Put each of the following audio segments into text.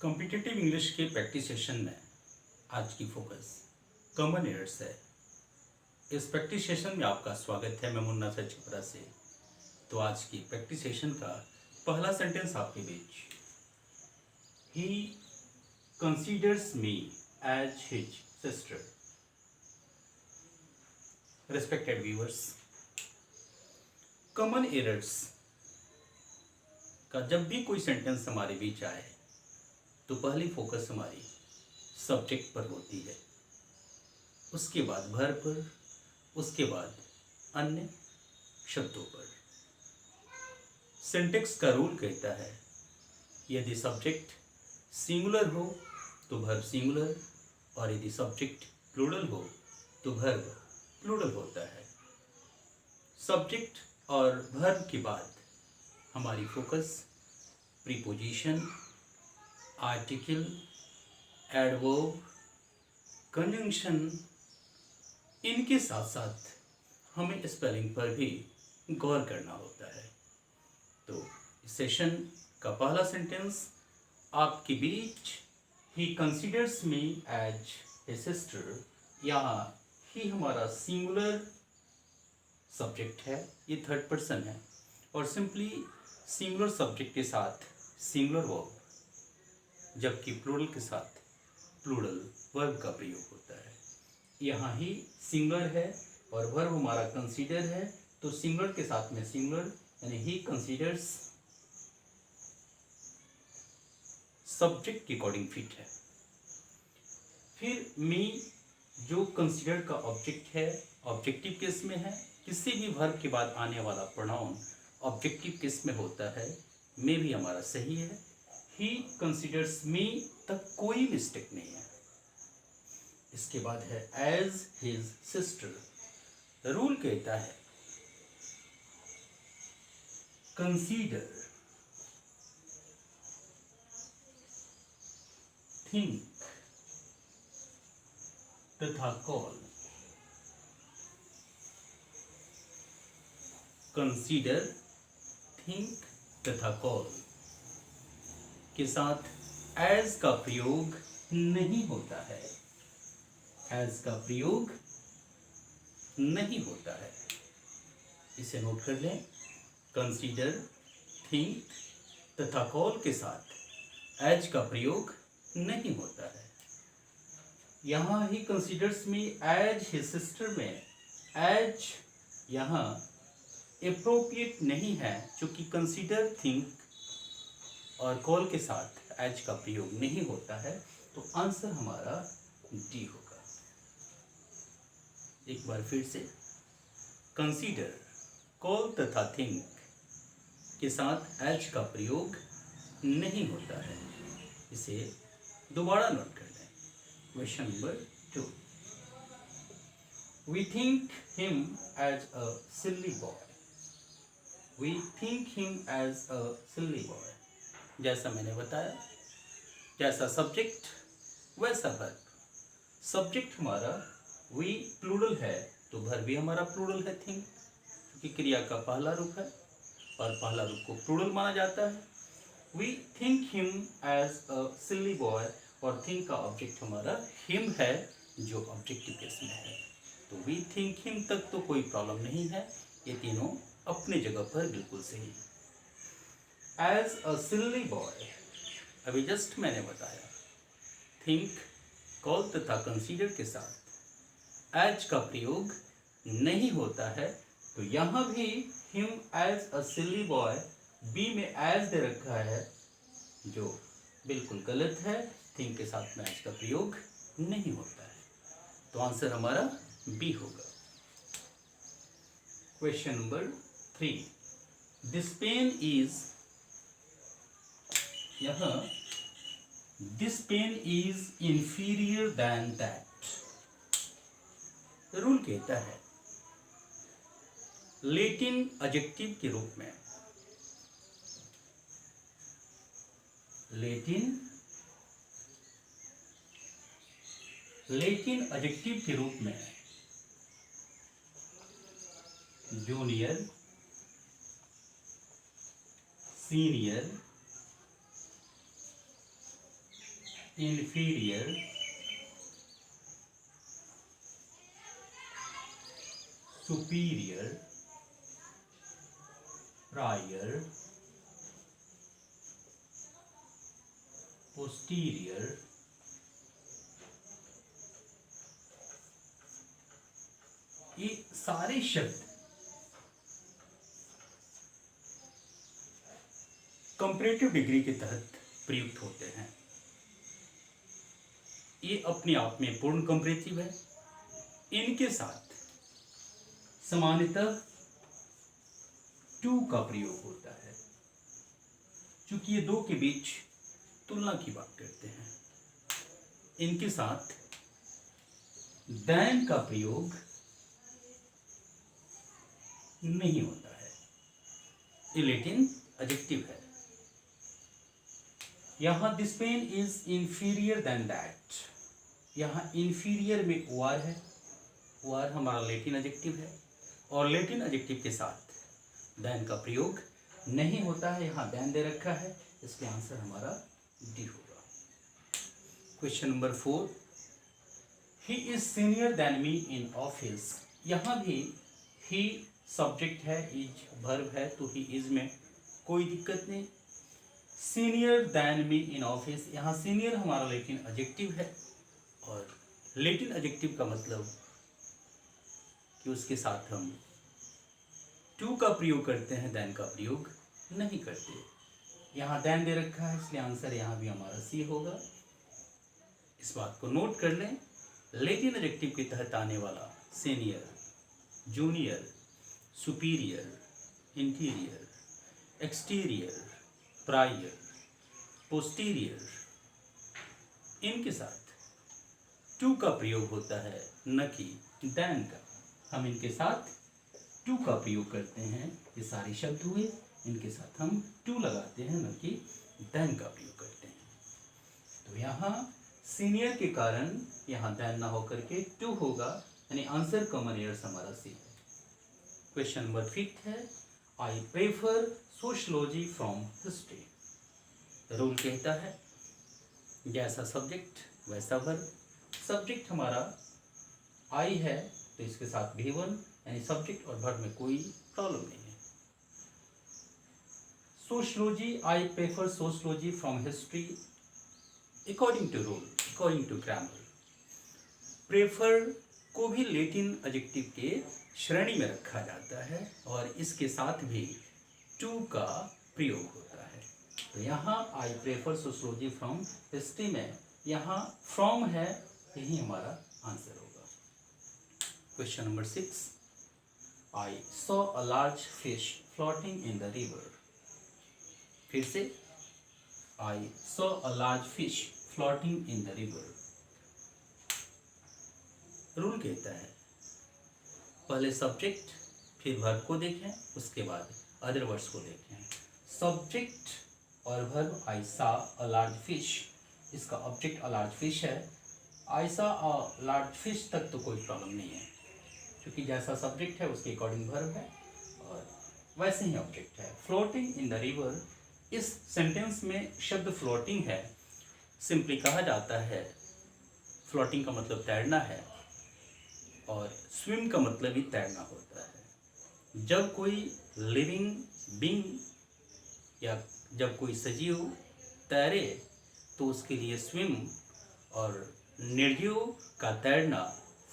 Competitive English के practice session में आज की फोकस कॉमन एरर्स है। इस प्रैक्टिस सेशन में आपका स्वागत है। मैं मुन्ना सर छपरा से। तो आज की प्रैक्टिस सेशन का पहला सेंटेंस आपके बीच, he considers me as his sister. Respected viewers, common errors का जब भी कोई सेंटेंस हमारे बीच आए तो पहली फोकस हमारी सब्जेक्ट पर होती है, उसके बाद वर्ब पर, उसके बाद अन्य शब्दों पर। सिंटेक्स का रूल कहता है यदि सब्जेक्ट सिंगुलर हो तो वर्ब सिंगुलर, और यदि सब्जेक्ट प्लूरल हो तो वर्ब प्लूरल होता है। सब्जेक्ट और वर्ब के बाद हमारी focus preposition, article, adverb, conjunction, इनके साथ साथ हमें स्पेलिंग पर भी गौर करना होता है। तो इस सेशन का पहला सेंटेंस आपके बीच, he considers me as a sister, यहाँ ही हमारा सिंगुलर सब्जेक्ट है, ये थर्ड पर्सन है, और सिंपली सिंगुलर सब्जेक्ट के साथ सिंगुलर वर्ब, जबकि प्लूरल के साथ प्लूरल वर्ब का प्रयोग होता है। यहाँ ही सिंगुलर है और वर्ब हमारा कंसीडर है, तो सिंगुलर के साथ में सिंगुलर, यानी ही कंसीडर्स सब्जेक्ट के अकॉर्डिंग फिट है। फिर मी जो कंसीडर का ऑब्जेक्ट है, ऑब्जेक्टिव केस में है। किसी भी वर्ब के बाद आने वाला प्रोनाउन ऑब्जेक्टिव केस में होता है। मे भी हमारा सही है। ही कंसीडर्स मी तक कोई मिस्टेक नहीं है। इसके बाद है एज हिज सिस्टर। रूल कहता है कंसीडर, थिंक तथा कॉल। कंसीडर, थिंक तथा कॉल के साथ एज का प्रयोग नहीं होता है। एज का प्रयोग नहीं होता है, इसे नोट कर लें। कंसीडर, थिंक तथा कॉल के साथ एज का प्रयोग नहीं होता है। यहाँ ही कंसीडर्स में एज हिज सिस्टर में एज यहाँ एप्रोप्रिएट नहीं है, चूंकि कंसीडर, थिंक और कॉल के साथ एज का प्रयोग नहीं होता है, तो आंसर हमारा डी होगा। एक बार फिर से, कंसीडर, कॉल तथा थिंक के साथ एज का प्रयोग नहीं होता है, इसे दोबारा नोट कर लें। Question number 2, we think him as a silly boy. We think him as a silly boy. जैसा मैंने बताया, जैसा सब्जेक्ट वैसा वर्ब। सब्जेक्ट हमारा वी प्लूरल है, तो वर्ब भी हमारा प्लूरल है, थिंक, क्योंकि क्रिया का पहला रूप है और पहला रूप को प्लूरल माना जाता है। We think him as a silly boy, और थिंक का ऑब्जेक्ट हमारा हिम है, जो ऑब्जेक्टिव केस में है। तो वी थिंक हिम तक तो कोई प्रॉब्लम नहीं है, ये तीनों अपनी जगह पर बिल्कुल सही। एज अ सिली बॉय, अभी जस्ट मैंने बताया, थिंक, कॉल तथा कंसीडर के साथ एज का प्रयोग नहीं होता है, तो यहाँ भी him as a silly boy, B में एज दे रखा है, जो बिल्कुल गलत है। थिंक के साथ में एज का प्रयोग नहीं होता है, तो आंसर हमारा बी होगा। Question number 3, this pen is, यहाँ this pen is inferior than that. Rule कहता है लेटिन एडजेक्टिव के रूप में, लेटिन एडजेक्टिव के रूप में junior, senior, inferior, superior, prior, posterior, ये सारे शब्द कंपैरेटिव डिग्री के तहत प्रयुक्त होते हैं। ये अपने आप में पूर्ण कंपैरेटिव है। इनके साथ सामान्यतः टू का प्रयोग होता है, क्योंकि ये दो के बीच तुलना की बात करते हैं। इनके साथ देन का प्रयोग नहीं होता है। ये लैटिन एडजेक्टिव है। यहां this pen is inferior than that, यहां इंफीरियर में ओआर है। ओआर हमारा लैटिन एडजेक्टिव है और लैटिन एडजेक्टिव के साथ देन का प्रयोग नहीं होता है। यहाँ देन दे रखा है, इसके आंसर हमारा डी होगा। Question number 4, he is senior than me in office. यहाँ भी ही सब्जेक्ट है, इज वर्ब है, तो ही इज में कोई दिक्कत नहीं। Senior than me in office, यहाँ सीनियर हमारा लैटिन एडजेक्टिव है और लैटिन एडजेक्टिव का मतलब कि उसके साथ हम टू का प्रयोग करते हैं, देन का प्रयोग नहीं करते। यहाँ देन दे रखा है, इसलिए आंसर यहाँ भी हमारा सी होगा। इस बात को नोट कर लें, लैटिन एडजेक्टिव के तहत आने वाला senior, junior, superior, interior, exterior, prior, posterior, इनके साथ टू का प्रयोग होता है, न कि देन का। हम इनके साथ टू का प्रयोग करते हैं। ये सारे शब्द हुए, इनके साथ हम टू लगाते हैं, न कि देन का प्रयोग करते हैं। तो यहाँ सीनियर के कारण यहाँ देन ना होकर के टू होगा, यानी आंसर कॉमन एयर्स हमारा सी है। क्वेश्चन नंबर 5 है, आई prefer sociology from history. Rule कहता है जैसा सब्जेक्ट वैसा वर्ब। सब्जेक्ट हमारा आई है, तो इसके साथ V1, यानी सब्जेक्ट और वर्ब में कोई प्रॉब्लम नहीं है। Sociology, I prefer sociology from history according to rule, according to grammar. Prefer को भी लैटिन एडजेक्टिव के श्रेणी में रखा जाता है और इसके साथ भी टू का प्रयोग होता है। तो यहाँ आई प्रेफर सोशियोलॉजी फ्रॉम हिस्ट्री में यहाँ फ्रॉम है, यही हमारा आंसर होगा। Question number 6, I saw a large fish floating in the river. फिर से, I saw a large fish floating in the river. Rule कहता है पहले सब्जेक्ट फिर वर्ब को देखें, उसके बाद अदर वर्ड्स को देखें। सब्जेक्ट और verb I saw a large fish, इसका ऑब्जेक्ट अ लार्ज फिश है। I saw a large fish तक तो कोई प्रॉब्लम नहीं है, क्योंकि जैसा सब्जेक्ट है उसके अकॉर्डिंग वर्ब है और वैसे ही ऑब्जेक्ट है। फ्लोटिंग इन द रिवर, इस सेंटेंस में शब्द फ्लोटिंग है। सिंपली कहा जाता है फ्लोटिंग का मतलब तैरना है और स्विम का मतलब ही तैरना होता है। जब कोई लिविंग बीइंग या जब कोई सजीव तैरे तो उसके लिए स्विम, और निर्जीव का तैरना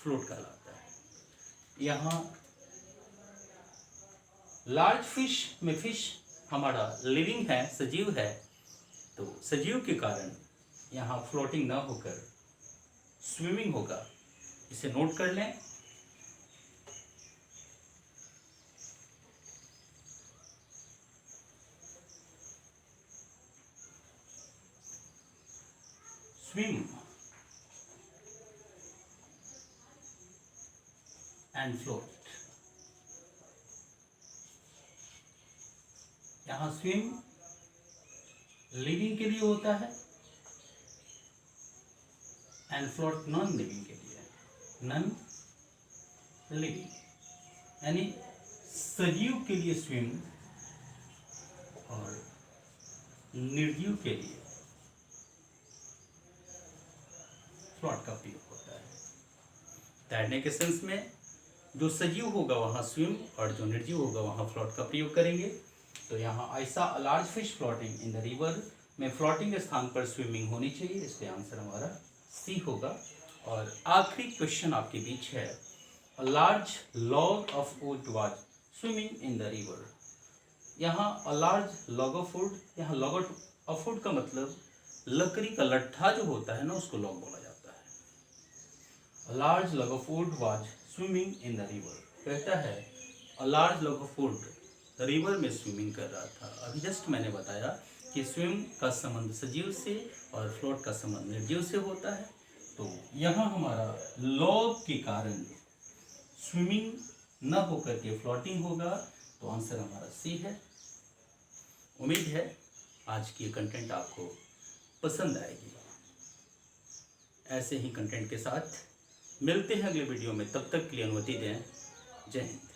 फ्लोट कहलाता है। यहाँ लार्ज फिश में फिश हमारा लिविंग है, सजीव है, तो सजीव के कारण यहाँ फ्लोटिंग ना होकर स्विमिंग होगा। इसे नोट कर लें। स्विम एंड फ्लोट, यहाँ स्विम लिविंग के लिए होता है एंड फ्लोट नॉन लिविंग के लिए, नॉन लिविंग, यानी सजीव के लिए स्विम और निर्जीव के लिए फ्लोट का प्रयोग होता है। तैरने के सेंस में जो सजीव होगा वहाँ स्विम और जो निर्जीव होगा वहाँ फ्लोट का प्रयोग करेंगे। तो यहाँ ऐसा large fish floating in the river में फ्लोटिंग स्थान पर स्विमिंग होनी चाहिए, इसलिए आंसर हमारा सी होगा। और आखिरी क्वेश्चन आपके बीच है, a large log of wood was swimming in the river. यहाँ a large log of wood, यहाँ लॉग ऑफ वुड का मतलब लकड़ी का लट्ठा जो होता है ना, उसको लॉग बोला जाता है। A large log of wood was swimming in the river, कहता है a large log of would river में स्विमिंग कर रहा था। अभी जस्ट मैंने बताया कि स्विम का संबंध सजीव से और फ्लोट का संबंध निर्जीव से होता है। तो यहाँ हमारा लॉग के कारण स्विमिंग न होकर के फ्लोटिंग होगा, तो आंसर हमारा सी है। उम्मीद है आज की कंटेंट आपको पसंद आएगी। ऐसे ही कंटेंट के साथ मिलते हैं अगले वीडियो में, तब तक के लिए अनुमति दें। जय हिंद।